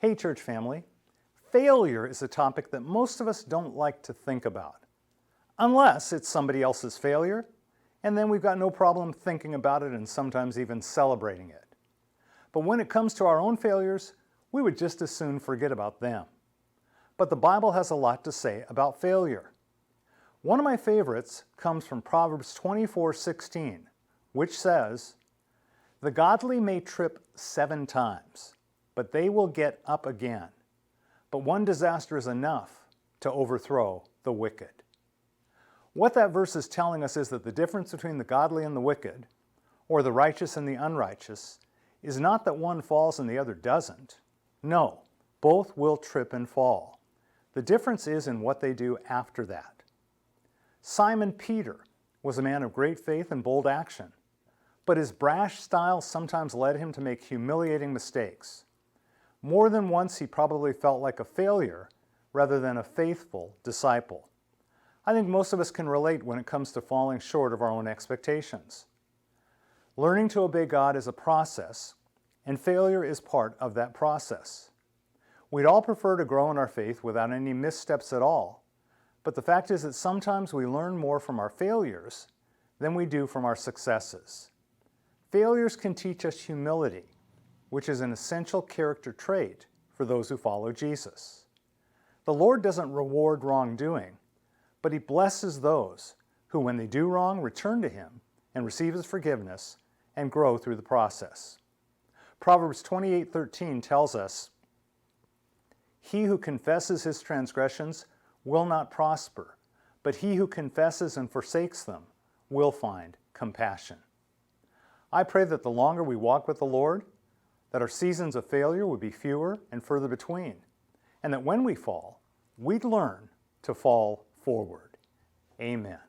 Hey church family, failure is a topic that most of us don't like to think about. Unless it's somebody else's failure, and then we've got no problem thinking about it and sometimes even celebrating it. But when it comes to our own failures, we would just as soon forget about them. But the Bible has a lot to say about failure. One of my favorites comes from Proverbs 24:16, which says, "The godly may trip 7 times, but they will get up again. But one disaster is enough to overthrow the wicked." What that verse is telling us is that the difference between the godly and the wicked, or the righteous and the unrighteous, is not that one falls and the other doesn't. No, both will trip and fall. The difference is in what they do after that. Simon Peter was a man of great faith and bold action, but his brash style sometimes led him to make humiliating mistakes. More than once he probably felt like a failure rather than a faithful disciple. I think most of us can relate when it comes to falling short of our own expectations. Learning to obey God is a process, and failure is part of that process. We'd all prefer to grow in our faith without any missteps at all, but the fact is that sometimes we learn more from our failures than we do from our successes. Failures can teach us humility, which is an essential character trait for those who follow Jesus. The Lord doesn't reward wrongdoing, but He blesses those who, when they do wrong, return to Him and receive His forgiveness and grow through the process. Proverbs 28:13 tells us, "He who confesses his transgressions will not prosper, but he who confesses and forsakes them will find compassion." I pray that the longer we walk with the Lord, that our seasons of failure would be fewer and further between, and that when we fall, we'd learn to fall forward. Amen.